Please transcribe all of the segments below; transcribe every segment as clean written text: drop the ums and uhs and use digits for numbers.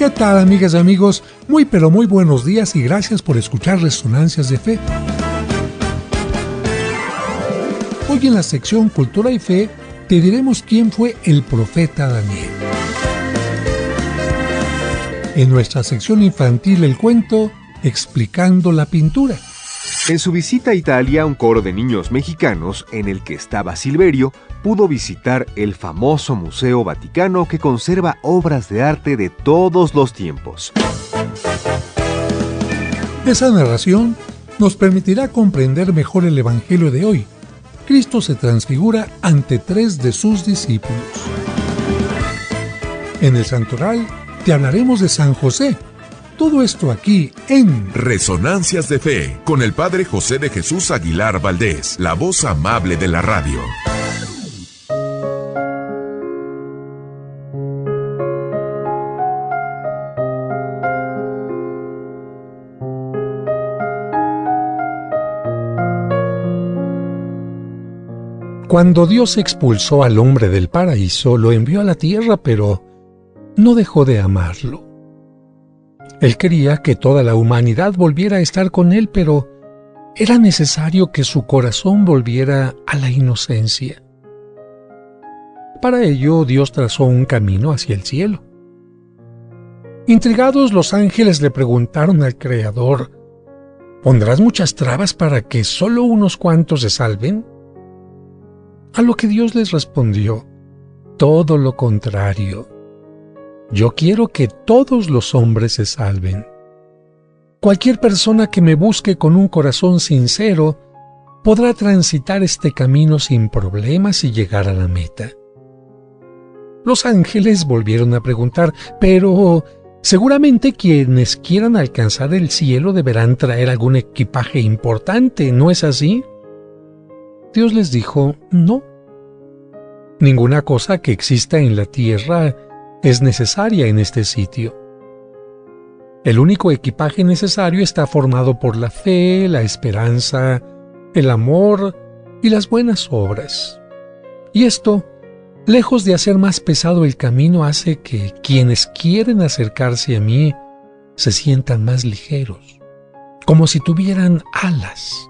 ¿Qué tal, amigas y amigos? Muy pero muy buenos días y gracias por escuchar Resonancias de Fe. Hoy en la sección Cultura y Fe te diremos quién fue el profeta Daniel. En nuestra sección infantil el cuento Explicando la pintura. En su visita a Italia, un coro de niños mexicanos, en el que estaba Silverio, pudo visitar el famoso Museo Vaticano que conserva obras de arte de todos los tiempos. Esa narración nos permitirá comprender mejor el Evangelio de hoy. Cristo se transfigura ante 3 de sus discípulos. En el Santoral te hablaremos de San José. Todo esto aquí en Resonancias de Fe, con el Padre José de Jesús Aguilar Valdés, la voz amable de la radio. Cuando Dios expulsó al hombre del paraíso, lo envió a la tierra, pero no dejó de amarlo. Él quería que toda la humanidad volviera a estar con él, pero era necesario que su corazón volviera a la inocencia. Para ello, Dios trazó un camino hacia el cielo. Intrigados, los ángeles le preguntaron al Creador: ¿pondrás muchas trabas para que solo unos cuantos se salven? A lo que Dios les respondió: todo lo contrario. Yo quiero que todos los hombres se salven. Cualquier persona que me busque con un corazón sincero podrá transitar este camino sin problemas y llegar a la meta. Los ángeles volvieron a preguntar: pero seguramente quienes quieran alcanzar el cielo deberán traer algún equipaje importante, ¿no es así? Dios les dijo: no. Ninguna cosa que exista en la tierra es necesaria en este sitio. El único equipaje necesario está formado por la fe, la esperanza, el amor y las buenas obras. Y esto, lejos de hacer más pesado el camino, hace que quienes quieren acercarse a mí se sientan más ligeros, como si tuvieran alas.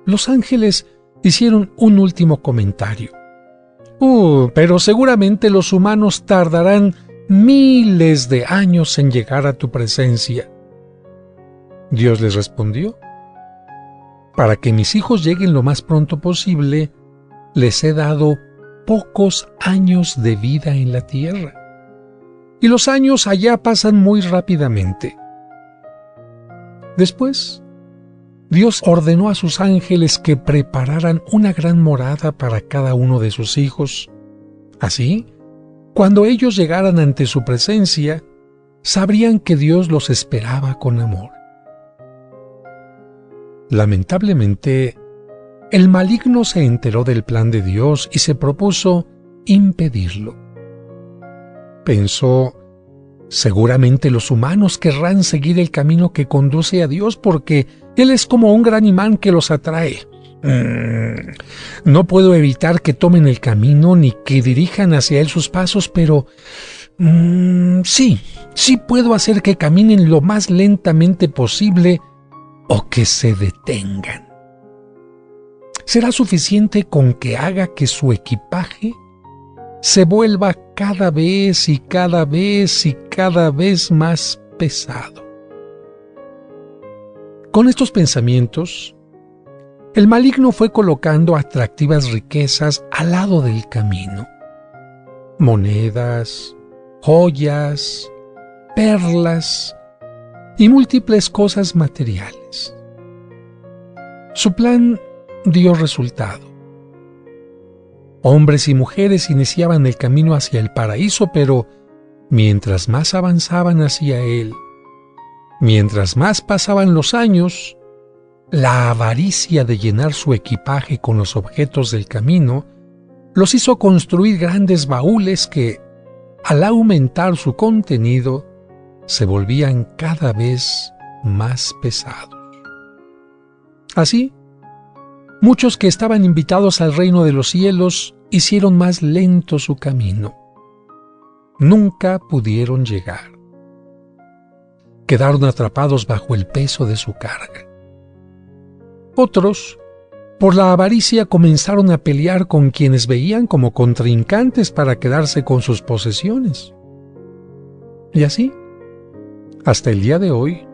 Los ángeles hicieron un último comentario. Pero seguramente los humanos tardarán miles de años en llegar a tu presencia. Dios les respondió: para que mis hijos lleguen lo más pronto posible, les he dado pocos años de vida en la tierra. Y los años allá pasan muy rápidamente. Después, Dios ordenó a sus ángeles que prepararan una gran morada para cada uno de sus hijos. Así, cuando ellos llegaran ante su presencia, sabrían que Dios los esperaba con amor. Lamentablemente, el maligno se enteró del plan de Dios y se propuso impedirlo. Pensó: seguramente los humanos querrán seguir el camino que conduce a Dios porque Él es como un gran imán que los atrae. No puedo evitar que tomen el camino ni que dirijan hacia Él sus pasos, pero sí puedo hacer que caminen lo más lentamente posible o que se detengan. Será suficiente con que haga que su equipaje se vuelva cada vez y cada vez y cada vez más pesado. Con estos pensamientos, el maligno fue colocando atractivas riquezas al lado del camino: monedas, joyas, perlas y múltiples cosas materiales. Su plan dio resultado. Hombres y mujeres iniciaban el camino hacia el paraíso, pero mientras más avanzaban hacia él, mientras más pasaban los años, la avaricia de llenar su equipaje con los objetos del camino los hizo construir grandes baúles que, al aumentar su contenido, se volvían cada vez más pesados. Así, muchos que estaban invitados al reino de los cielos hicieron más lento su camino. Nunca pudieron llegar. quedaron atrapados bajo el peso de su carga. Otros, por la avaricia, comenzaron a pelear con quienes veían como contrincantes para quedarse con sus posesiones. Y así, hasta el día de hoy,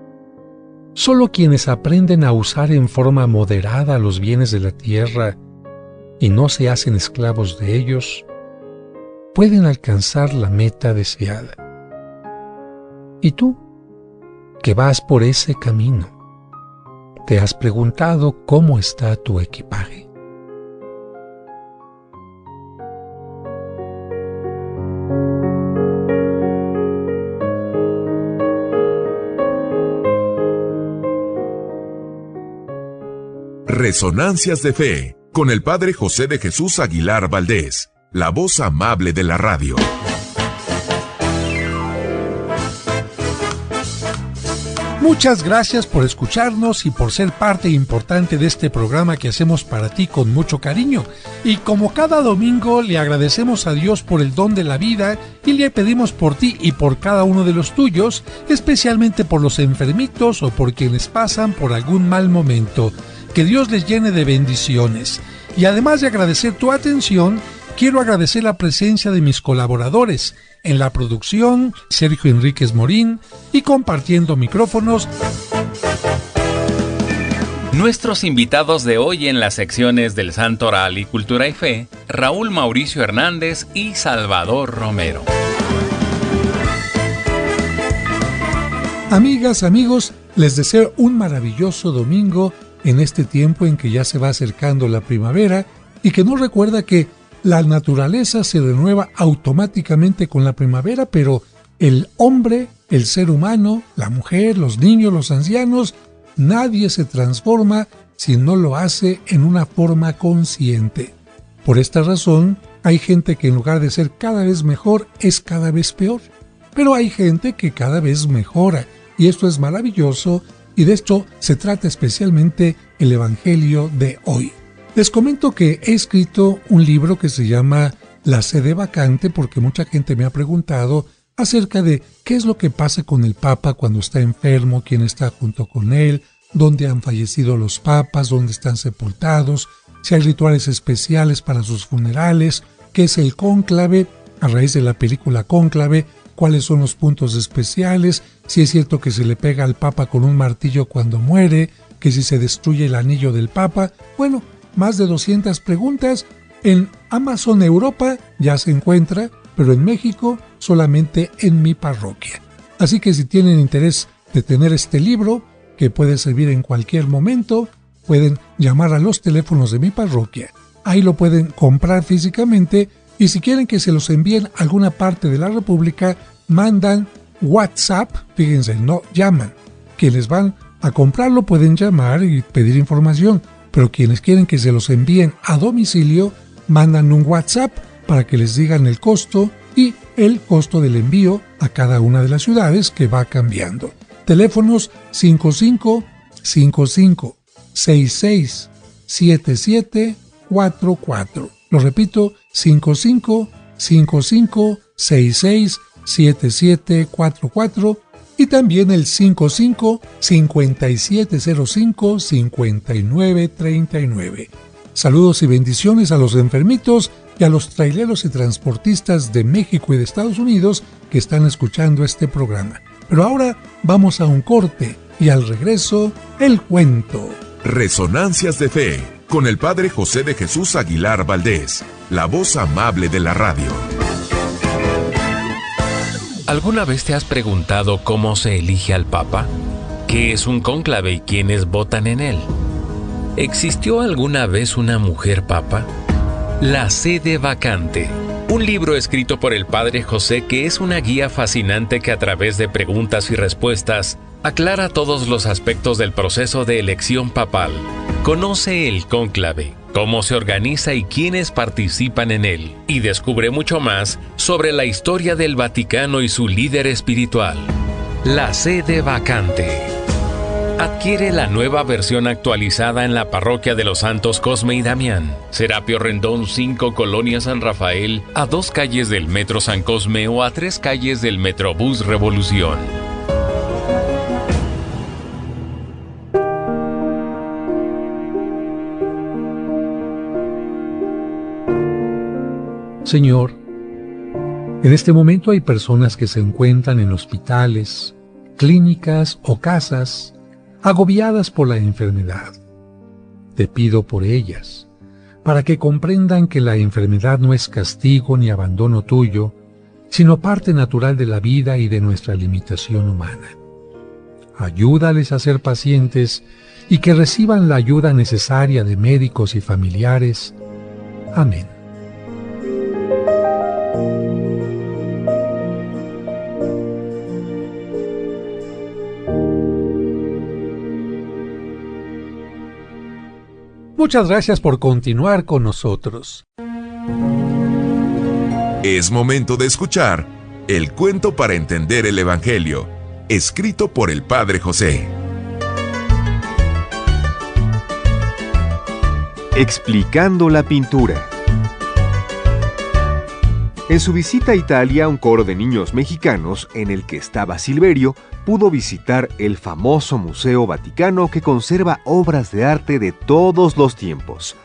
solo quienes aprenden a usar en forma moderada los bienes de la tierra y no se hacen esclavos de ellos, pueden alcanzar la meta deseada. ¿Y tú, que vas por ese camino, te has preguntado cómo está tu equipaje? Resonancias de Fe, con el Padre José de Jesús Aguilar Valdés, la voz amable de la radio. Muchas gracias por escucharnos y por ser parte importante de este programa que hacemos para ti con mucho cariño. Y como cada domingo, le agradecemos a Dios por el don de la vida y le pedimos por ti y por cada uno de los tuyos, especialmente por los enfermitos o por quienes pasan por algún mal momento. Que Dios les llene de bendiciones. Y además de agradecer tu atención, quiero agradecer la presencia de mis colaboradores en la producción, Sergio Enríquez Morín, y compartiendo micrófonos, nuestros invitados de hoy en las secciones del Santo Oral y Cultura y Fe, Raúl Mauricio Hernández y Salvador Romero. Amigas, amigos, les deseo un maravilloso domingo en este tiempo en que ya se va acercando la primavera y que nos recuerda que la naturaleza se renueva automáticamente con la primavera, pero el hombre, el ser humano, la mujer, los niños, los ancianos, nadie se transforma si no lo hace en una forma consciente. Por esta razón, hay gente que en lugar de ser cada vez mejor, es cada vez peor. Pero hay gente que cada vez mejora, y esto es maravilloso, y de esto se trata especialmente el Evangelio de hoy. Les comento que he escrito un libro que se llama La sede vacante, porque mucha gente me ha preguntado acerca de qué es lo que pasa con el Papa cuando está enfermo, quién está junto con él, dónde han fallecido los papas, dónde están sepultados, si hay rituales especiales para sus funerales, qué es el cónclave, a raíz de la película Cónclave, cuáles son los puntos especiales, si es cierto que se le pega al Papa con un martillo cuando muere, que si se destruye el anillo del Papa. Bueno, más de 200 preguntas. En Amazon Europa ya se encuentra, pero en México solamente en mi parroquia. Así que si tienen interés de tener este libro, que puede servir en cualquier momento, pueden llamar a los teléfonos de mi parroquia. Ahí lo pueden comprar físicamente, y si quieren que se los envíen a alguna parte de la República, mandan WhatsApp, fíjense, no llaman. Quienes van a comprarlo pueden llamar y pedir información, pero quienes quieren que se los envíen a domicilio, mandan un WhatsApp para que les digan el costo y el costo del envío a cada una de las ciudades, que va cambiando. Teléfonos 55 55 66 77 44. Lo repito, 55 55 66 77 44, y también el 55 5705 59 39. Saludos y bendiciones a los enfermitos y a los traileros y transportistas de México y de Estados Unidos que están escuchando este programa. Pero ahora vamos a un corte y al regreso, el cuento. Resonancias de Fe, con el Padre José de Jesús Aguilar Valdés, la voz amable de la radio. ¿Alguna vez te has preguntado cómo se elige al Papa? ¿Qué es un cónclave y quiénes votan en él? ¿Existió alguna vez una mujer papa? La sede vacante. Un libro escrito por el Padre José que es una guía fascinante que a través de preguntas y respuestas aclara todos los aspectos del proceso de elección papal. Conoce el cónclave, cómo se organiza y quiénes participan en él, y descubre mucho más sobre la historia del Vaticano y su líder espiritual. La sede vacante. Adquiere la nueva versión actualizada en la parroquia de los Santos Cosme y Damián, Serapio Rendón 5, Colonia San Rafael, a 2 calles del Metro San Cosme o a 3 calles del Metrobús Revolución. Señor, en este momento hay personas que se encuentran en hospitales, clínicas o casas, agobiadas por la enfermedad. Te pido por ellas, para que comprendan que la enfermedad no es castigo ni abandono tuyo, sino parte natural de la vida y de nuestra limitación humana. Ayúdales a ser pacientes y que reciban la ayuda necesaria de médicos y familiares. Amén. Muchas gracias por continuar con nosotros. Es momento de escuchar el cuento para entender el Evangelio, escrito por el Padre José. Explicando la pintura. En su visita a Italia, un coro de niños mexicanos, en el que estaba Silverio, pudo visitar el famoso Museo Vaticano que conserva obras de arte de todos los tiempos.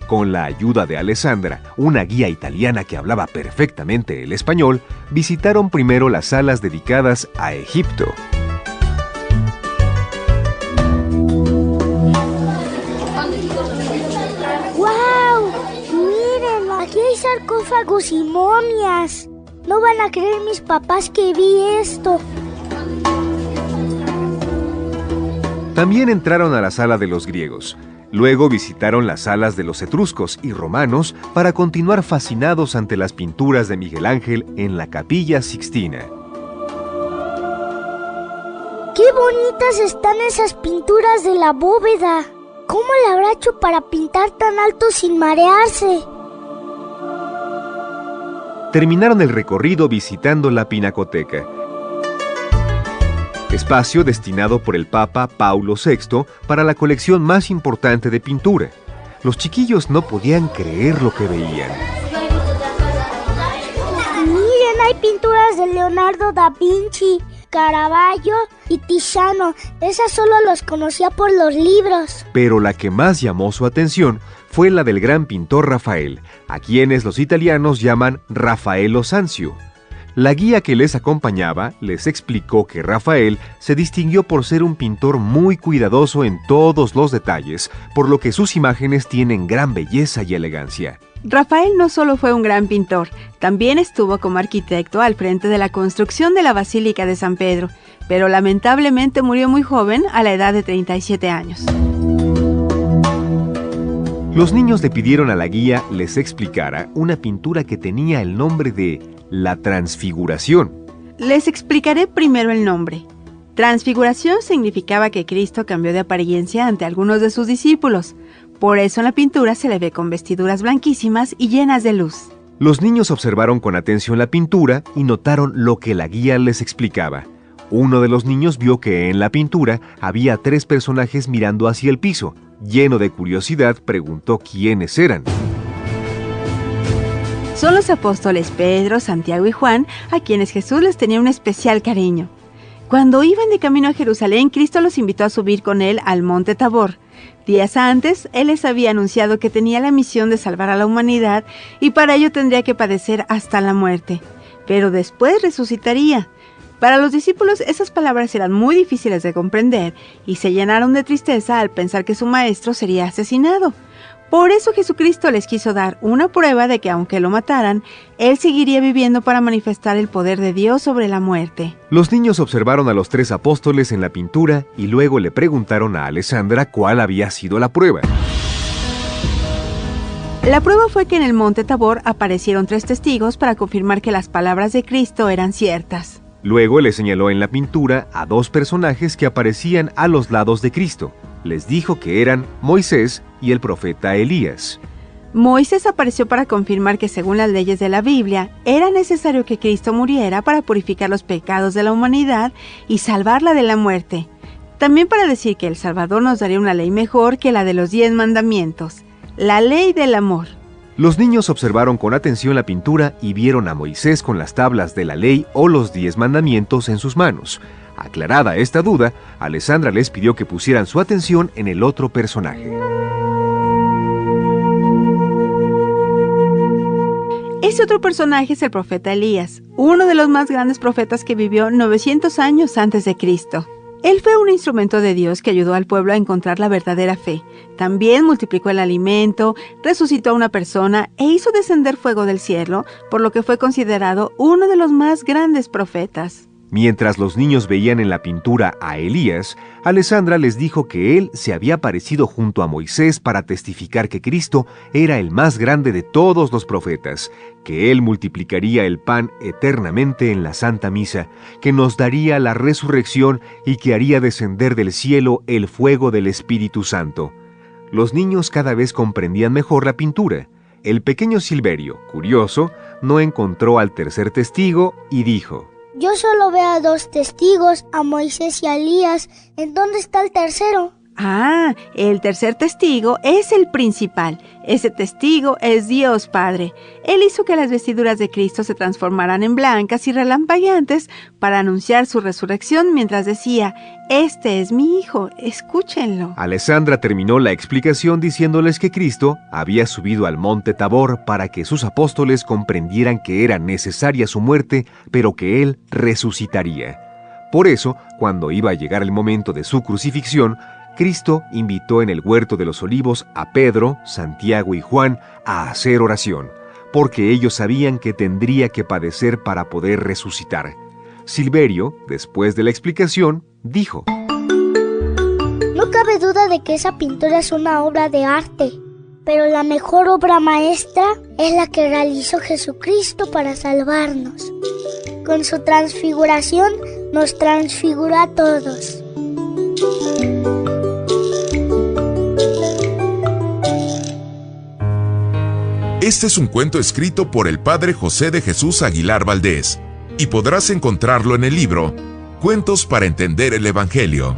Con la ayuda de Alessandra, una guía italiana que hablaba perfectamente el español, visitaron primero las salas dedicadas a Egipto. ¡Guau! ¡Miren! Aquí hay sarcófagos y momias. No van a creer mis papás que vi esto. También entraron a la sala de los griegos. Luego visitaron las salas de los etruscos y romanos para continuar fascinados ante las pinturas de Miguel Ángel en la Capilla Sixtina. ¡Qué bonitas están esas pinturas de la bóveda! ¿Cómo le habrá hecho para pintar tan alto sin marearse? Terminaron el recorrido visitando la Pinacoteca, espacio destinado por el Papa Paulo VI para la colección más importante de pintura. Los chiquillos no podían creer lo que veían. Miren, hay pinturas de Leonardo da Vinci, Caravaggio y Tiziano. Esas solo los conocía por los libros. Pero la que más llamó su atención fue la del gran pintor Rafael, a quienes los italianos llaman Raffaello Sanzio. La guía que les acompañaba les explicó que Rafael se distinguió por ser un pintor muy cuidadoso en todos los detalles, por lo que sus imágenes tienen gran belleza y elegancia. Rafael no solo fue un gran pintor, también estuvo como arquitecto al frente de la construcción de la Basílica de San Pedro, pero lamentablemente murió muy joven a la edad de 37 años. Los niños le pidieron a la guía les explicara una pintura que tenía el nombre de La Transfiguración. Les explicaré primero el nombre. Transfiguración significaba que Cristo cambió de apariencia ante algunos de sus discípulos. Por eso en la pintura se le ve con vestiduras blanquísimas y llenas de luz. Los niños observaron con atención la pintura y notaron lo que la guía les explicaba. Uno de los niños vio que en la pintura había 3 personajes mirando hacia el piso. Lleno de curiosidad, preguntó quiénes eran. Son los apóstoles Pedro, Santiago y Juan, a quienes Jesús les tenía un especial cariño. Cuando iban de camino a Jerusalén, Cristo los invitó a subir con él al monte Tabor. Días antes, él les había anunciado que tenía la misión de salvar a la humanidad y para ello tendría que padecer hasta la muerte. Pero después resucitaría. Para los discípulos esas palabras eran muy difíciles de comprender y se llenaron de tristeza al pensar que su maestro sería asesinado. Por eso Jesucristo les quiso dar una prueba de que aunque lo mataran, Él seguiría viviendo para manifestar el poder de Dios sobre la muerte. Los niños observaron a los 3 apóstoles en la pintura y luego le preguntaron a Alessandra cuál había sido la prueba. La prueba fue que en el monte Tabor aparecieron 3 testigos para confirmar que las palabras de Cristo eran ciertas. Luego le señaló en la pintura a 2 personajes que aparecían a los lados de Cristo. Les dijo que eran Moisés y el profeta Elías. Moisés apareció para confirmar que según las leyes de la Biblia, era necesario que Cristo muriera para purificar los pecados de la humanidad y salvarla de la muerte. También para decir que el Salvador nos daría una ley mejor que la de los 10 mandamientos, la ley del amor. Los niños observaron con atención la pintura y vieron a Moisés con las tablas de la ley o los 10 mandamientos en sus manos. Aclarada esta duda, Alessandra les pidió que pusieran su atención en el otro personaje. Ese otro personaje es el profeta Elías, uno de los más grandes profetas que vivió 900 años antes de Cristo. Él fue un instrumento de Dios que ayudó al pueblo a encontrar la verdadera fe. También multiplicó el alimento, resucitó a una persona e hizo descender fuego del cielo, por lo que fue considerado uno de los más grandes profetas. Mientras los niños veían en la pintura a Elías, Alessandra les dijo que él se había aparecido junto a Moisés para testificar que Cristo era el más grande de todos los profetas, que él multiplicaría el pan eternamente en la Santa Misa, que nos daría la resurrección y que haría descender del cielo el fuego del Espíritu Santo. Los niños cada vez comprendían mejor la pintura. El pequeño Silverio, curioso, no encontró al tercer testigo y dijo: Yo solo veo a 2 testigos, a Moisés y a Elías. ¿En dónde está el tercero? El tercer testigo es el principal. Ese testigo es Dios Padre. Él hizo que las vestiduras de Cristo se transformaran en blancas y relampagueantes para anunciar su resurrección mientras decía: este es mi hijo, escúchenlo. Alessandra terminó la explicación diciéndoles que Cristo había subido al monte Tabor para que sus apóstoles comprendieran que era necesaria su muerte, pero que él resucitaría. Por eso, cuando iba a llegar el momento de su crucifixión, Cristo invitó en el huerto de los olivos a Pedro, Santiago y Juan a hacer oración, porque ellos sabían que tendría que padecer para poder resucitar. Silverio, después de la explicación, dijo: No cabe duda de que esa pintura es una obra de arte, pero la mejor obra maestra es la que realizó Jesucristo para salvarnos. Con su transfiguración nos transfiguró a todos. Este es un cuento escrito por el padre José de Jesús Aguilar Valdés y podrás encontrarlo en el libro Cuentos para entender el Evangelio.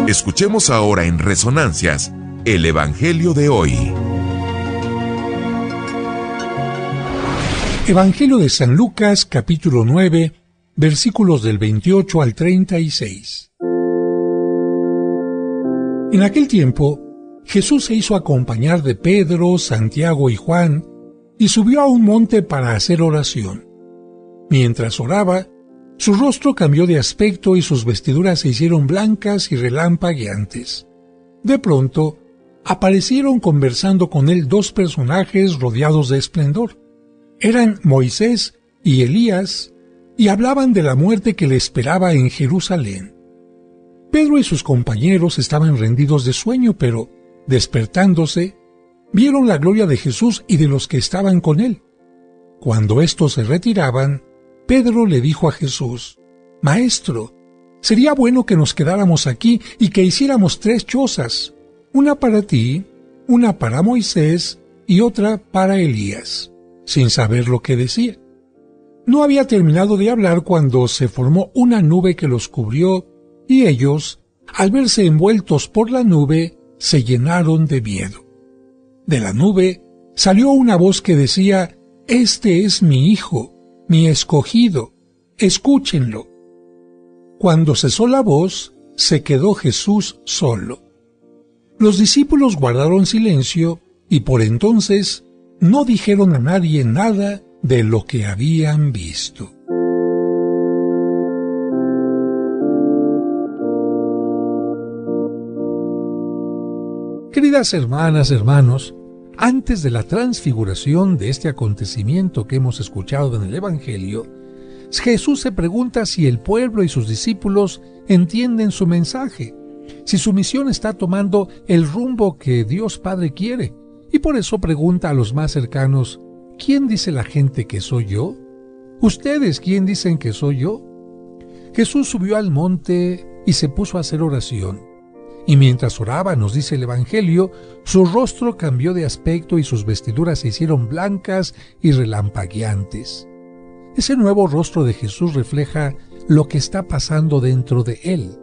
Escuchemos ahora en Resonancias el Evangelio de hoy. Evangelio de San Lucas, capítulo 9, versículos del 28 al 36. En aquel tiempo, Jesús se hizo acompañar de Pedro, Santiago y Juan, y subió a un monte para hacer oración. Mientras oraba, su rostro cambió de aspecto y sus vestiduras se hicieron blancas y relampagueantes. De pronto, aparecieron conversando con él 2 personajes rodeados de esplendor. Eran Moisés y Elías, y hablaban de la muerte que le esperaba en Jerusalén. Pedro y sus compañeros estaban rendidos de sueño, pero despertándose, vieron la gloria de Jesús y de los que estaban con él. Cuando éstos se retiraban, Pedro le dijo a Jesús: Maestro, sería bueno que nos quedáramos aquí y que hiciéramos 3 chozas, una para ti, una para Moisés y otra para Elías, sin saber lo que decía. No había terminado de hablar cuando se formó una nube que los cubrió, y ellos, al verse envueltos por la nube, se llenaron de miedo. De la nube salió una voz que decía: Este es mi hijo, mi escogido, escúchenlo. Cuando cesó la voz, se quedó Jesús solo. Los discípulos guardaron silencio y por entonces no dijeron a nadie nada de lo que habían visto. Queridas hermanas, hermanos, antes de la transfiguración de este acontecimiento que hemos escuchado en el Evangelio, Jesús se pregunta si el pueblo y sus discípulos entienden su mensaje, si su misión está tomando el rumbo que Dios Padre quiere, y por eso pregunta a los más cercanos: ¿quién dice la gente que soy yo? ¿Ustedes quién dicen que soy yo? Jesús subió al monte y se puso a hacer oración. Y mientras oraba, nos dice el Evangelio, su rostro cambió de aspecto y sus vestiduras se hicieron blancas y relampagueantes. Ese nuevo rostro de Jesús refleja lo que está pasando dentro de él,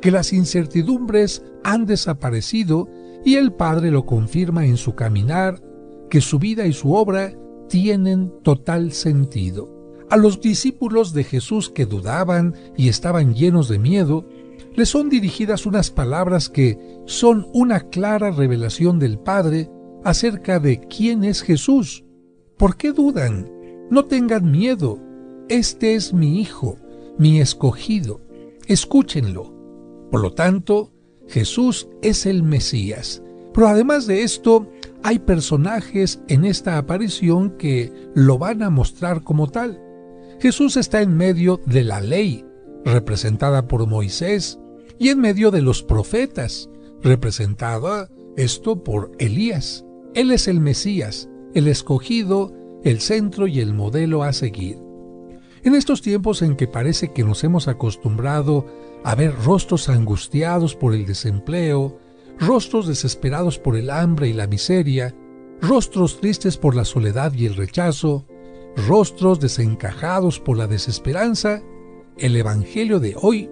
que las incertidumbres han desaparecido y el Padre lo confirma en su caminar, que su vida y su obra tienen total sentido. A los discípulos de Jesús que dudaban y estaban llenos de miedo, les son dirigidas unas palabras que son una clara revelación del Padre acerca de quién es Jesús. ¿Por qué dudan? No tengan miedo. Este es mi Hijo, mi escogido. Escúchenlo. Por lo tanto, Jesús es el Mesías. Pero además de esto, hay personajes en esta aparición que lo van a mostrar como tal. Jesús está en medio de la ley, representada por Moisés, y en medio de los profetas, representada esto por Elías. Él es el Mesías, el escogido, el centro y el modelo a seguir. En estos tiempos en que parece que nos hemos acostumbrado a ver rostros angustiados por el desempleo, rostros desesperados por el hambre y la miseria, rostros tristes por la soledad y el rechazo, rostros desencajados por la desesperanza, el Evangelio de hoy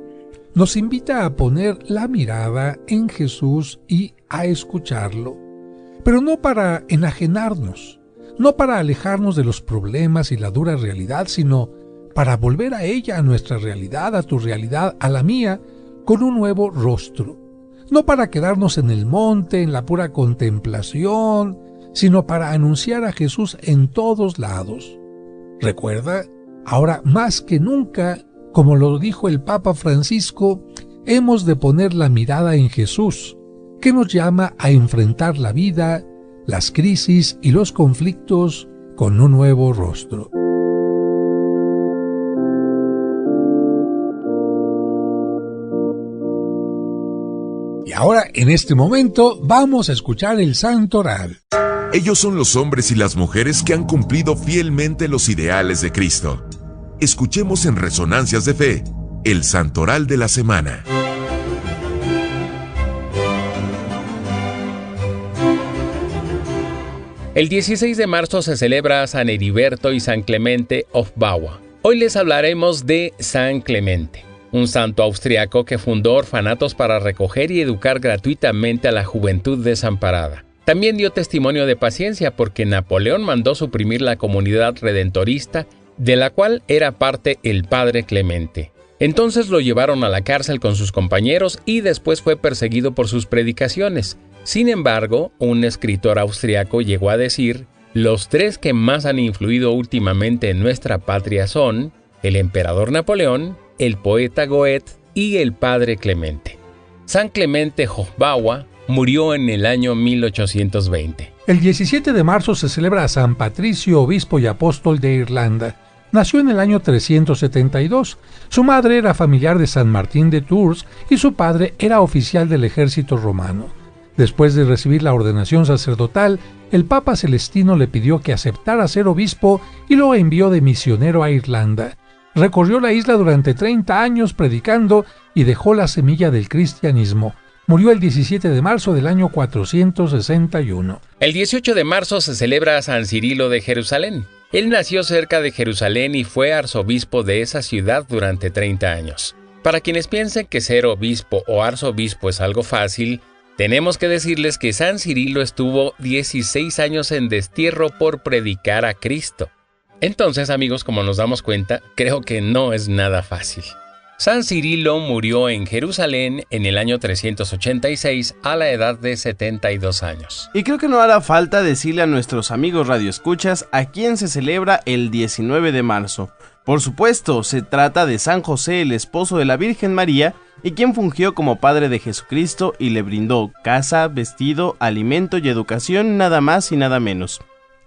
nos invita a poner la mirada en Jesús y a escucharlo, pero no para enajenarnos, no para alejarnos de los problemas y la dura realidad, sino para volver a ella, a nuestra realidad, a tu realidad, a la mía, con un nuevo rostro. No para quedarnos en el monte, en la pura contemplación, sino para anunciar a Jesús en todos lados. Recuerda, ahora más que nunca, como lo dijo el Papa Francisco, hemos de poner la mirada en Jesús, que nos llama a enfrentar la vida, las crisis y los conflictos con un nuevo rostro. Y ahora, en este momento, vamos a escuchar el Santoral. Ellos son los hombres y las mujeres que han cumplido fielmente los ideales de Cristo. Escuchemos en Resonancias de Fe, el Santoral de la semana. El 16 de marzo se celebra San Heriberto y San Clemente of Bauer. Hoy les hablaremos de San Clemente, un santo austriaco que fundó orfanatos para recoger y educar gratuitamente a la juventud desamparada. También dio testimonio de paciencia porque Napoleón mandó suprimir la comunidad redentorista, de la cual era parte el padre Clemente. Entonces lo llevaron a la cárcel con sus compañeros y después fue perseguido por sus predicaciones. Sin embargo, un escritor austriaco llegó a decir: los tres que más han influido últimamente en nuestra patria son el emperador Napoleón, el poeta Goethe y el padre Clemente. San Clemente Hofbauer murió en el año 1820. El 17 de marzo se celebra a San Patricio, obispo y apóstol de Irlanda. Nació en el año 372. Su madre era familiar de San Martín de Tours y su padre era oficial del ejército romano. Después de recibir la ordenación sacerdotal, el Papa Celestino le pidió que aceptara ser obispo y lo envió de misionero a Irlanda. Recorrió la isla durante 30 años predicando y dejó la semilla del cristianismo. Murió el 17 de marzo del año 461. El 18 de marzo se celebra a San Cirilo de Jerusalén. Él nació cerca de Jerusalén y fue arzobispo de esa ciudad durante 30 años. Para quienes piensen que ser obispo o arzobispo es algo fácil, tenemos que decirles que San Cirilo estuvo 16 años en destierro por predicar a Cristo. Entonces, amigos, como nos damos cuenta, creo que no es nada fácil. San Cirilo murió en Jerusalén en el año 386 a la edad de 72 años. Y creo que no hará falta decirle a nuestros amigos radioescuchas a quién se celebra el 19 de marzo. Por supuesto, se trata de San José, el esposo de la Virgen María, y quien fungió como padre de Jesucristo y le brindó casa, vestido, alimento y educación, nada más y nada menos.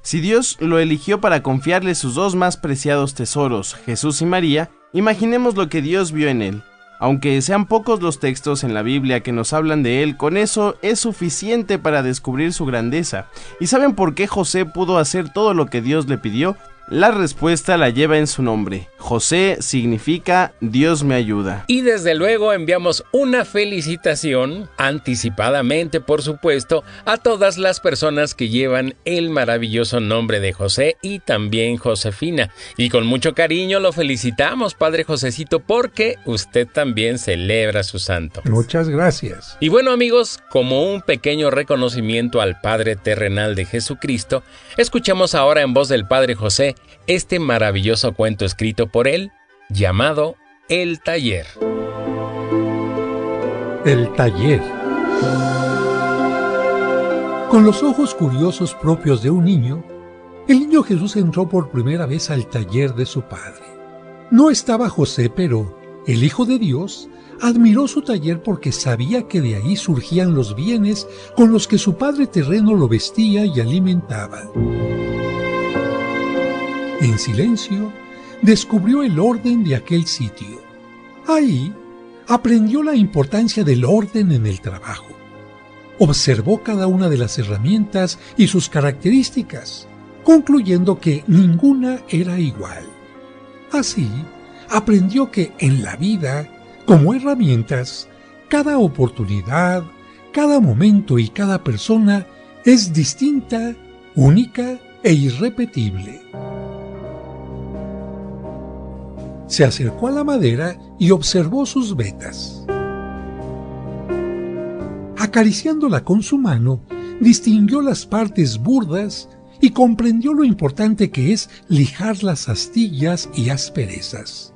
Si Dios lo eligió para confiarle sus dos más preciados tesoros, Jesús y María, imaginemos lo que Dios vio en él. Aunque sean pocos los textos en la Biblia que nos hablan de él, con eso es suficiente para descubrir su grandeza. ¿Y saben por qué José pudo hacer todo lo que Dios le pidió? La respuesta la lleva en su nombre. José significa Dios me ayuda. Y desde luego enviamos una felicitación, anticipadamente por supuesto, a todas las personas que llevan el maravilloso nombre de José y también Josefina. Y con mucho cariño lo felicitamos, Padre Josecito, porque usted también celebra su santo. Muchas gracias. Y bueno, amigos, como un pequeño reconocimiento al Padre terrenal de Jesucristo, escuchemos ahora en voz del Padre José este maravilloso cuento escrito por él, llamado El Taller. El Taller. Con los ojos curiosos propios de un niño, el niño Jesús entró por primera vez al taller de su padre. No estaba José, pero el Hijo de Dios admiró su taller porque sabía que de ahí surgían los bienes con los que su padre terreno lo vestía y alimentaba. En silencio, descubrió el orden de aquel sitio. Ahí aprendió la importancia del orden en el trabajo. Observó cada una de las herramientas y sus características, concluyendo que ninguna era igual. Así, aprendió que en la vida, como herramientas, cada oportunidad, cada momento y cada persona es distinta, única e irrepetible. Se acercó a la madera y observó sus vetas. Acariciándola con su mano, distinguió las partes burdas y comprendió lo importante que es lijar las astillas y asperezas.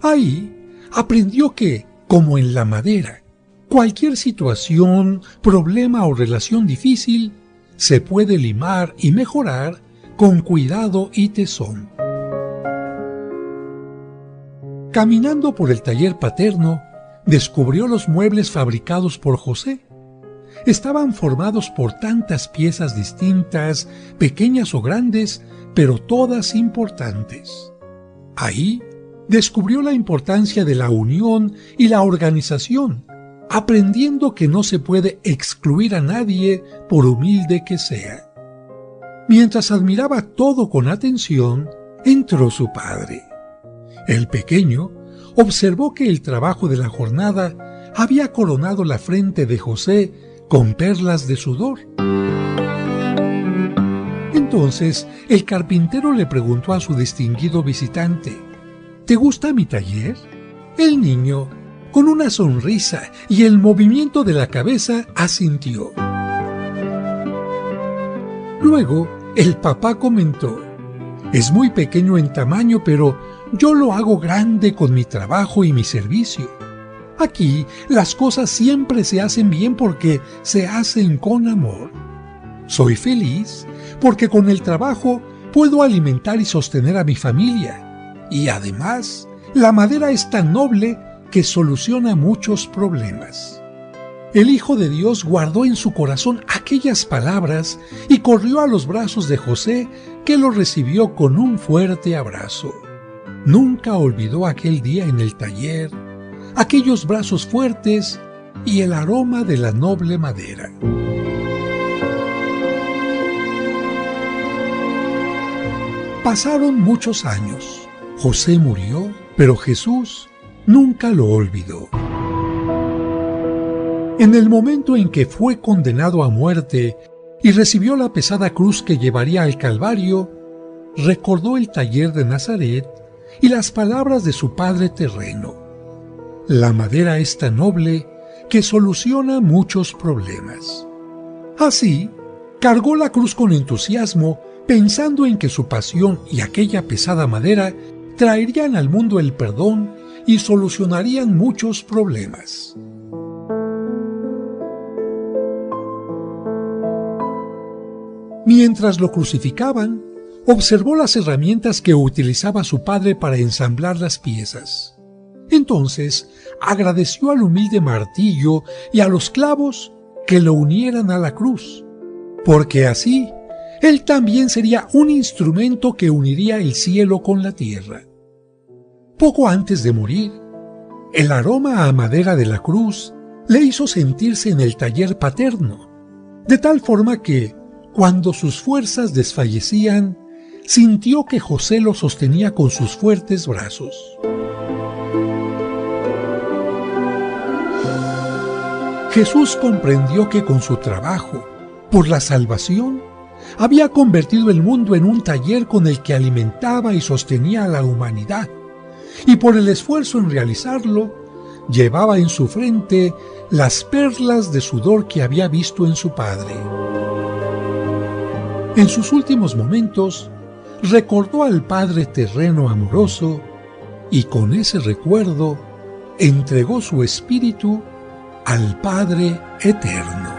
Ahí aprendió que, como en la madera, cualquier situación, problema o relación difícil se puede limar y mejorar con cuidado y tesón. Caminando por el taller paterno, descubrió los muebles fabricados por José. Estaban formados por tantas piezas distintas, pequeñas o grandes, pero todas importantes. Ahí descubrió la importancia de la unión y la organización, aprendiendo que no se puede excluir a nadie por humilde que sea. Mientras admiraba todo con atención, entró su padre. El pequeño observó que el trabajo de la jornada había coronado la frente de José con perlas de sudor. Entonces el carpintero le preguntó a su distinguido visitante: ¿te gusta mi taller? El niño, con una sonrisa y el movimiento de la cabeza, asintió. Luego el papá comentó: es muy pequeño en tamaño, pero yo lo hago grande con mi trabajo y mi servicio. Aquí las cosas siempre se hacen bien porque se hacen con amor. Soy feliz porque con el trabajo puedo alimentar y sostener a mi familia. Y además, la madera es tan noble que soluciona muchos problemas. El Hijo de Dios guardó en su corazón aquellas palabras y corrió a los brazos de José, que lo recibió con un fuerte abrazo. Nunca olvidó aquel día en el taller, aquellos brazos fuertes y el aroma de la noble madera. Pasaron muchos años. José murió, pero Jesús nunca lo olvidó. En el momento en que fue condenado a muerte y recibió la pesada cruz que llevaría al Calvario, recordó el taller de Nazaret y las palabras de su padre terreno. La madera es tan noble que soluciona muchos problemas. Así, cargó la cruz con entusiasmo, pensando en que su pasión y aquella pesada madera traerían al mundo el perdón y solucionarían muchos problemas. Mientras lo crucificaban, observó las herramientas que utilizaba su padre para ensamblar las piezas. Entonces agradeció al humilde martillo y a los clavos que lo unieran a la cruz, porque así él también sería un instrumento que uniría el cielo con la tierra. Poco antes de morir, el aroma a madera de la cruz le hizo sentirse en el taller paterno, de tal forma que, cuando sus fuerzas desfallecían, sintió que José lo sostenía con sus fuertes brazos. Jesús comprendió que con su trabajo, por la salvación, había convertido el mundo en un taller con el que alimentaba y sostenía a la humanidad, y por el esfuerzo en realizarlo, llevaba en su frente las perlas de sudor que había visto en su padre. En sus últimos momentos, recordó al Padre terreno amoroso y con ese recuerdo entregó su espíritu al Padre eterno.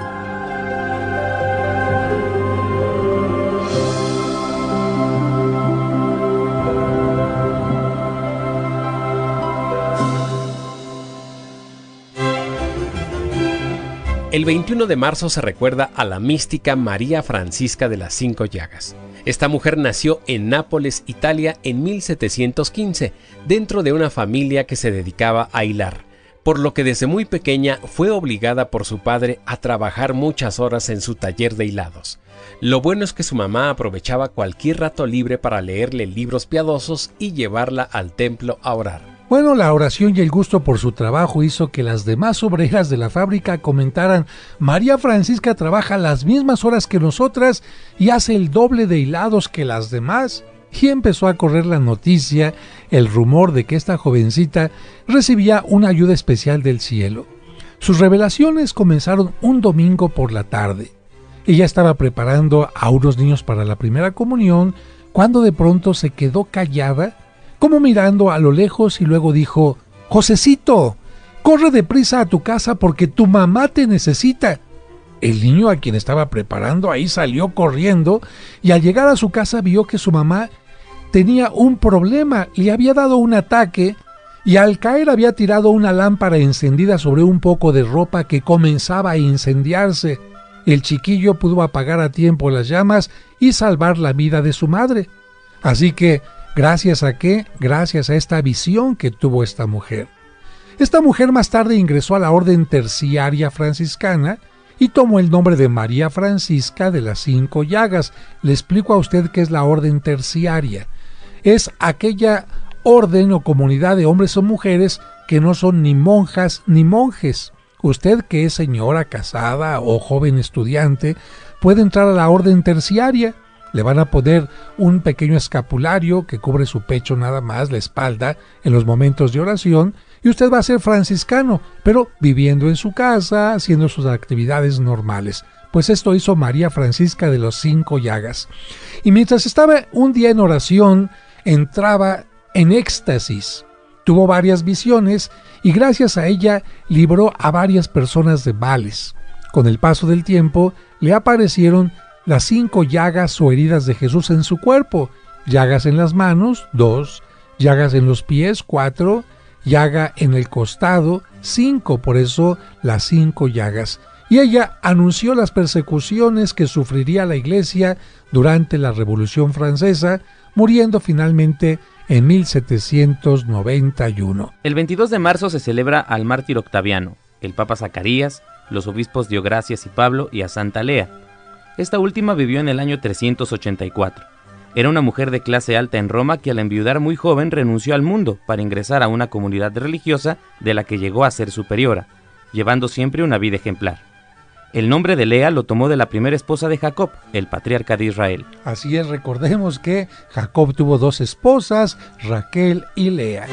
El 21 de marzo se recuerda a la mística María Francisca de las Cinco Llagas. Esta mujer nació en Nápoles, Italia, en 1715, dentro de una familia que se dedicaba a hilar, por lo que desde muy pequeña fue obligada por su padre a trabajar muchas horas en su taller de hilados. Lo bueno es que su mamá aprovechaba cualquier rato libre para leerle libros piadosos y llevarla al templo a orar. Bueno, la oración y el gusto por su trabajo hizo que las demás obreras de la fábrica comentaran: María Francisca trabaja las mismas horas que nosotras y hace el doble de hilados que las demás. Y empezó a correr la noticia, el rumor de que esta jovencita recibía una ayuda especial del cielo. Sus revelaciones comenzaron un domingo por la tarde. Ella estaba preparando a unos niños para la primera comunión cuando de pronto se quedó callada, como mirando a lo lejos, y luego dijo: Josecito, corre deprisa a tu casa porque tu mamá te necesita. El niño, a quien estaba preparando ahí, salió corriendo y al llegar a su casa vio que su mamá tenía un problema. Le había dado un ataque y al caer había tirado una lámpara encendida sobre un poco de ropa que comenzaba a incendiarse. El chiquillo pudo apagar a tiempo las llamas y salvar la vida de su madre. Así que, ¿gracias a qué? Gracias a esta visión que tuvo esta mujer. Esta mujer más tarde ingresó a la orden terciaria franciscana y tomó el nombre de María Francisca de las Cinco Llagas. Le explico a usted qué es la orden terciaria. Es aquella orden o comunidad de hombres o mujeres que no son ni monjas ni monjes. Usted, que es señora casada o joven estudiante, puede entrar a la orden terciaria. Le van a poner un pequeño escapulario que cubre su pecho nada más, la espalda, en los momentos de oración, y usted va a ser franciscano, pero viviendo en su casa, haciendo sus actividades normales. Pues esto hizo María Francisca de las Cinco Llagas. Y mientras estaba un día en oración, entraba en éxtasis. Tuvo varias visiones y gracias a ella libró a varias personas de males. Con el paso del tiempo, le aparecieron las 5 llagas o heridas de Jesús en su cuerpo: llagas en las manos, 2, llagas en los pies, 4, llaga en el costado, 5, por eso las 5 llagas. Y ella anunció las persecuciones que sufriría la Iglesia durante la Revolución Francesa, muriendo finalmente en 1791. El 22 de marzo se celebra al mártir Octaviano, el Papa Zacarías, los obispos Diogracias y Pablo y a Santa Lea. Esta última vivió en el año 384. Era una mujer de clase alta en Roma que al enviudar muy joven renunció al mundo para ingresar a una comunidad religiosa de la que llegó a ser superiora, llevando siempre una vida ejemplar. El nombre de Lea lo tomó de la primera esposa de Jacob, el patriarca de Israel. Así es, recordemos que Jacob tuvo 2 esposas, Raquel y Lea.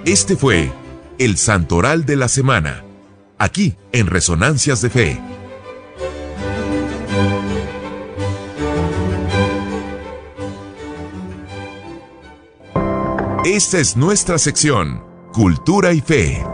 Este fue el Santoral de la Semana, aquí en Resonancias de Fe. Esta es nuestra sección, Cultura y Fe.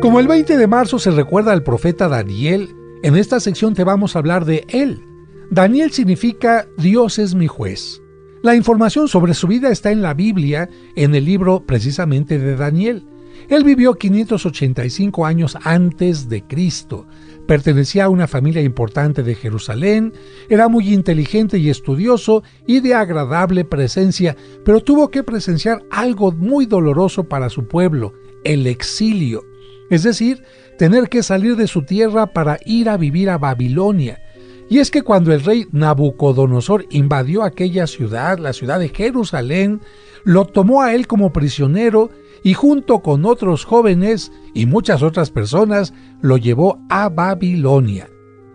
Como el 20 de marzo se recuerda al profeta Daniel, en esta sección te vamos a hablar de él. Daniel significa Dios es mi juez. La información sobre su vida está en la Biblia, en el libro precisamente de Daniel. Él vivió 585 años antes de Cristo. Pertenecía a una familia importante de Jerusalén, era muy inteligente y estudioso y de agradable presencia, pero tuvo que presenciar algo muy doloroso para su pueblo: el exilio. Es decir, tener que salir de su tierra para ir a vivir a Babilonia. Y es que cuando el rey Nabucodonosor invadió aquella ciudad, la ciudad de Jerusalén, lo tomó a él como prisionero y junto con otros jóvenes y muchas otras personas lo llevó a Babilonia.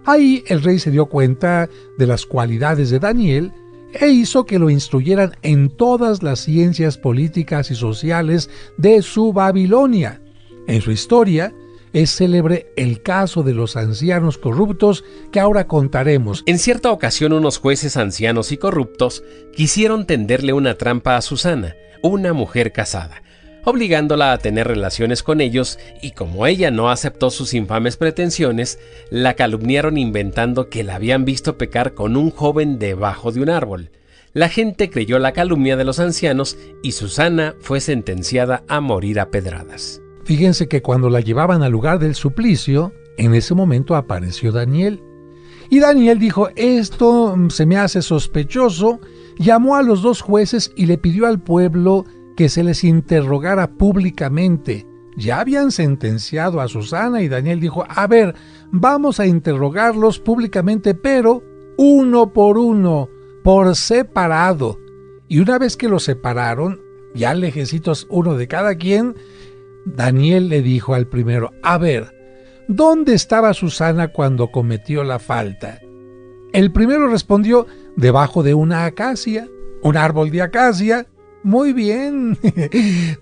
Ahí el rey se dio cuenta de las cualidades de Daniel e hizo que lo instruyeran en todas las ciencias políticas y sociales de su Babilonia. En su historia es célebre el caso de los ancianos corruptos que ahora contaremos. En cierta ocasión, unos jueces ancianos y corruptos quisieron tenderle una trampa a Susana, una mujer casada. obligándola a tener relaciones con ellos, y como ella no aceptó sus infames pretensiones, la calumniaron inventando que la habían visto pecar con un joven debajo de un árbol. La gente creyó la calumnia de los ancianos y Susana fue sentenciada a morir a pedradas. Fíjense que cuando la llevaban al lugar del suplicio, en ese momento apareció Daniel. Y Daniel dijo: esto se me hace sospechoso. Llamó a los dos jueces y le pidió al pueblo que se les interrogara públicamente. Ya habían sentenciado a Susana y Daniel dijo: a ver, vamos a interrogarlos públicamente, pero uno por uno, por separado. Y una vez que los separaron, ya lejecitos uno de cada quien, Daniel le dijo al primero: a ver, ¿dónde estaba Susana cuando cometió la falta? El primero respondió: debajo de una acacia, un árbol de acacia. Muy bien.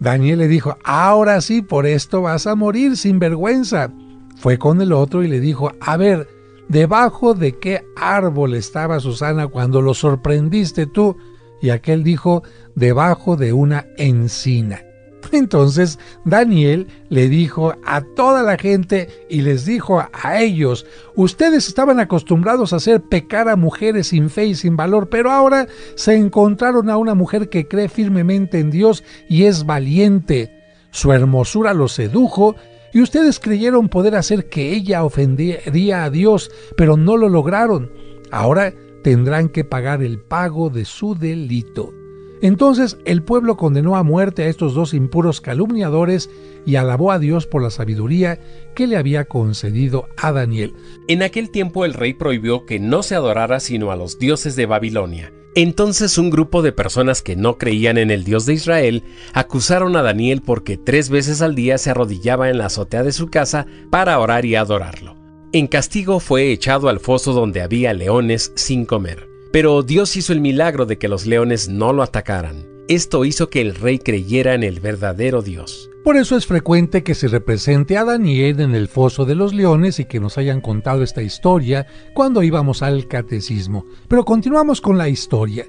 Daniel le dijo: ahora sí, por esto vas a morir sin vergüenza. Fue con el otro y le dijo: a ver, ¿debajo de qué árbol estaba Susana cuando lo sorprendiste tú? Y aquel dijo: debajo de una encina. Entonces Daniel le dijo a toda la gente y les dijo a ellos: ustedes estaban acostumbrados a hacer pecar a mujeres sin fe y sin valor, pero ahora se encontraron a una mujer que cree firmemente en Dios y es valiente. Su hermosura los sedujo y ustedes creyeron poder hacer que ella ofendería a Dios, pero no lo lograron. Ahora tendrán que pagar el pago de su delito. Entonces el pueblo condenó a muerte a estos dos impuros calumniadores y alabó a Dios por la sabiduría que le había concedido a Daniel. En aquel tiempo el rey prohibió que no se adorara sino a los dioses de Babilonia. Entonces un grupo de personas que no creían en el Dios de Israel acusaron a Daniel porque 3 veces al día se arrodillaba en la azotea de su casa para orar y adorarlo. En castigo fue echado al foso donde había leones sin comer. Pero Dios hizo el milagro de que los leones no lo atacaran. Esto hizo que el rey creyera en el verdadero Dios. Por eso es frecuente que se represente a Daniel en el foso de los leones y que nos hayan contado esta historia cuando íbamos al catecismo. Pero continuamos con la historia.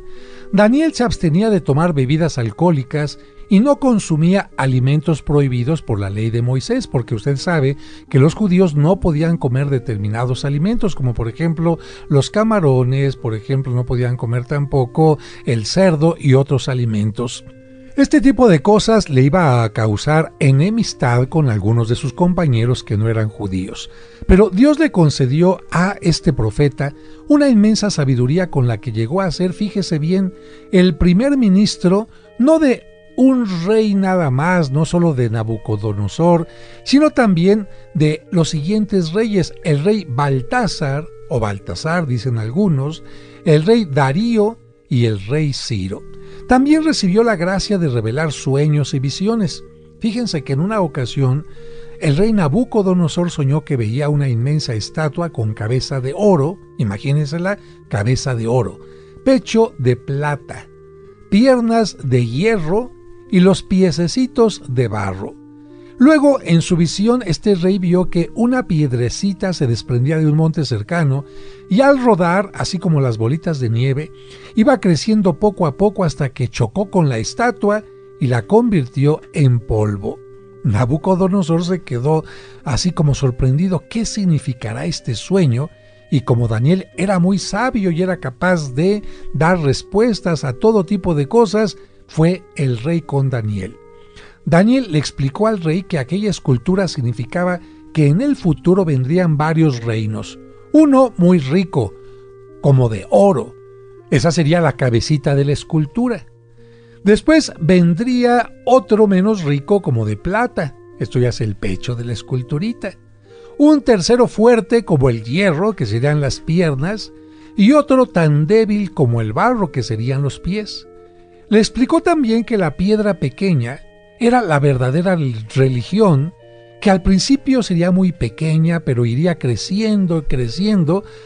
Daniel se abstenía de tomar bebidas alcohólicas y no consumía alimentos prohibidos por la ley de Moisés, porque usted sabe que los judíos no podían comer determinados alimentos, como por ejemplo los camarones, por ejemplo no podían comer tampoco el cerdo y otros alimentos. Este tipo de cosas le iba a causar enemistad con algunos de sus compañeros que no eran judíos. Pero Dios le concedió a este profeta una inmensa sabiduría con la que llegó a ser, fíjese bien, el primer ministro no de un rey nada más, no solo de Nabucodonosor, sino también de los siguientes reyes: el rey Baltasar, o Baltasar dicen algunos, el rey Darío y el rey Ciro. También recibió la gracia de revelar sueños y visiones. Fíjense que en una ocasión el rey Nabucodonosor soñó que veía una inmensa estatua con cabeza de oro, imagínensela, cabeza de oro, pecho de plata, piernas de hierro y los piececitos de barro. Luego, en su visión, este rey vio que una piedrecita se desprendía de un monte cercano y al rodar, así como las bolitas de nieve, iba creciendo poco a poco hasta que chocó con la estatua y la convirtió en polvo. Nabucodonosor se quedó así como sorprendido. ¿Qué significará este sueño? Y como Daniel era muy sabio y era capaz de dar respuestas a todo tipo de cosas, fue el rey con Daniel. Daniel le explicó al rey que aquella escultura significaba que en el futuro vendrían varios reinos. Uno muy rico, como de oro. Esa sería la cabecita de la escultura. Después vendría otro menos rico, como de plata. Esto ya es el pecho de la esculturita. Un tercero fuerte como el hierro, que serían las piernas, y otro tan débil como el barro, que serían los pies. Le explicó también que la piedra pequeña era la verdadera religión, que al principio sería muy pequeña, pero iría creciendo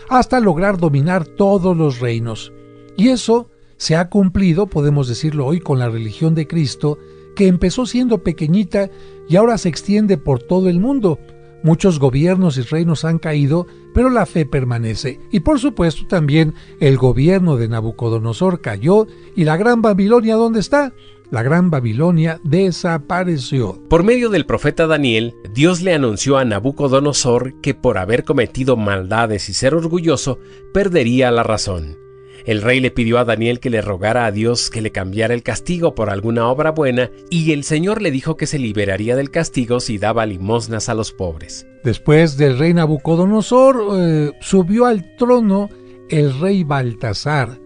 hasta lograr dominar todos los reinos. Y eso se ha cumplido, podemos decirlo hoy, con la religión de Cristo, que empezó siendo pequeñita y ahora se extiende por todo el mundo. Muchos gobiernos y reinos han caído, pero la fe permanece. Y por supuesto también el gobierno de Nabucodonosor cayó. ¿Y la gran Babilonia dónde está? la gran Babilonia desapareció. Por medio del profeta Daniel, Dios le anunció a Nabucodonosor que por haber cometido maldades y ser orgulloso, perdería la razón. El rey le pidió a Daniel que le rogara a Dios que le cambiara el castigo por alguna obra buena, y el Señor le dijo que se liberaría del castigo si daba limosnas a los pobres. Después del rey Nabucodonosor, subió al trono el rey Baltasar.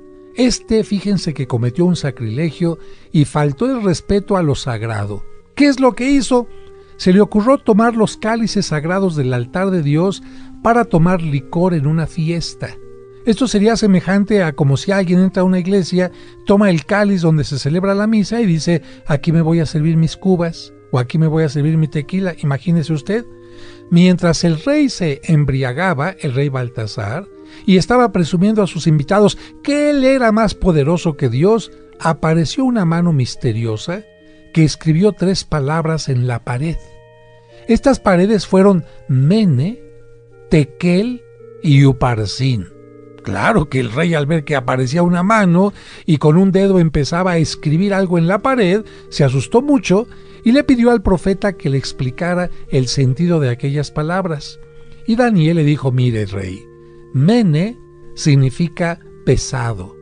Fíjense que cometió un sacrilegio y faltó el respeto a lo sagrado. ¿Qué es lo que hizo? Se le ocurrió tomar los cálices sagrados del altar de Dios para tomar licor en una fiesta. Esto sería semejante a como si alguien entra a una iglesia, toma el cáliz donde se celebra la misa y dice, aquí me voy a servir mis cubas, o aquí me voy a servir mi tequila. Imagínese usted. Mientras el rey se embriagaba, el rey Baltasar, y estaba presumiendo a sus invitados que él era más poderoso que Dios, apareció una mano misteriosa que escribió 3 palabras en la pared. Estas paredes fueron Mene, Tekel y Uparsin. Claro que el rey, al ver que aparecía una mano y con un dedo empezaba a escribir algo en la pared, se asustó mucho y le pidió al profeta que le explicara el sentido de aquellas palabras. Y Daniel le dijo, mire rey, Mene significa pesado.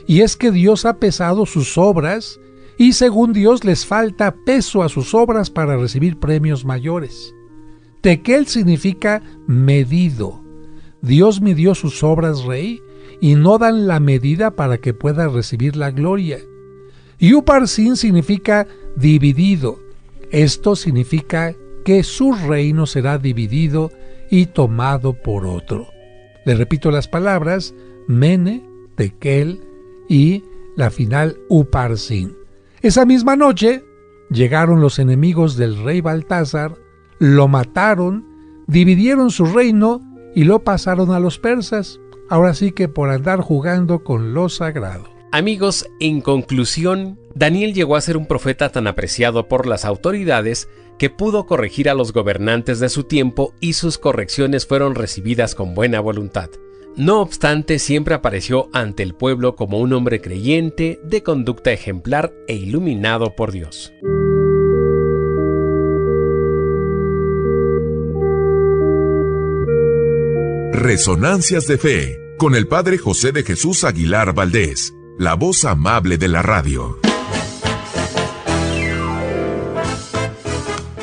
Y es que Dios ha pesado sus obras y según Dios les falta peso a sus obras para recibir premios mayores. Tekel significa medido. Dios midió sus obras, rey, y no dan la medida para que pueda recibir la gloria. Y Uparsin significa dividido. Esto significa que su reino será dividido y tomado por otro. Le repito las palabras, Mene, Tekel y la final Uparsin. Esa misma noche llegaron los enemigos del rey Baltasar, lo mataron, dividieron su reino y lo pasaron a los persas, ahora sí que por andar jugando con lo sagrado. Amigos, en conclusión, Daniel llegó a ser un profeta tan apreciado por las autoridades que pudo corregir a los gobernantes de su tiempo y sus correcciones fueron recibidas con buena voluntad. No obstante, siempre apareció ante el pueblo como un hombre creyente, de conducta ejemplar e iluminado por Dios. Resonancias de Fe, con el Padre José de Jesús Aguilar Valdés, la voz amable de la radio.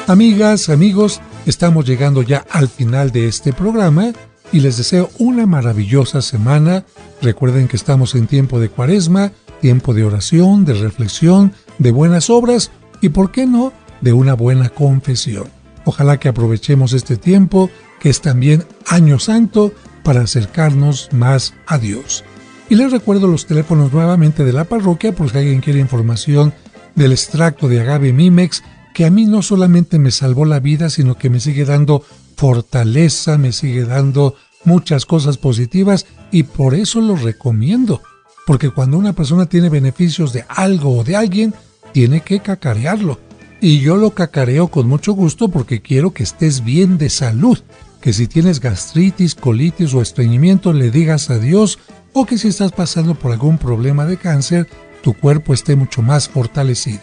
Amigas, amigos, estamos llegando ya al final de este programa y les deseo una maravillosa semana. Recuerden que estamos en tiempo de Cuaresma, tiempo de oración, de reflexión, de buenas obras y, ¿por qué no?, de una buena confesión. Ojalá que aprovechemos este tiempo, que es también Año Santo, para acercarnos más a Dios. Y les recuerdo los teléfonos nuevamente de la parroquia por si alguien quiere información del extracto de agave Mimex, que a mí no solamente me salvó la vida, sino que me sigue dando fortaleza, me sigue dando muchas cosas positivas y por eso lo recomiendo. Porque cuando una persona tiene beneficios de algo o de alguien, tiene que cacarearlo. Y yo lo cacareo con mucho gusto porque quiero que estés bien de salud. Que si tienes gastritis, colitis o estreñimiento, le digas adiós, o que si estás pasando por algún problema de cáncer, tu cuerpo esté mucho más fortalecido.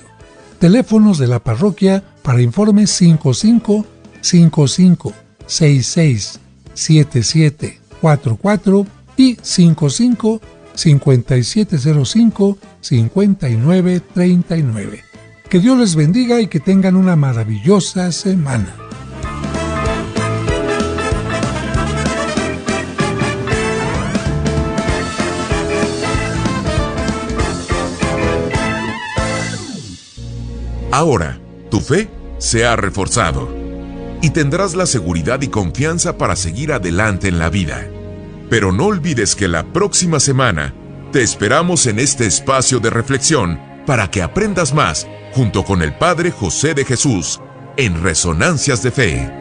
Teléfonos de la parroquia para informes 55 55 66 77 44 y 55 5705 59 39. Que Dios les bendiga y que tengan una maravillosa semana. Ahora, tu fe se ha reforzado y tendrás la seguridad y confianza para seguir adelante en la vida. Pero no olvides que la próxima semana te esperamos en este espacio de reflexión para que aprendas más junto con el Padre José de Jesús en Resonancias de Fe.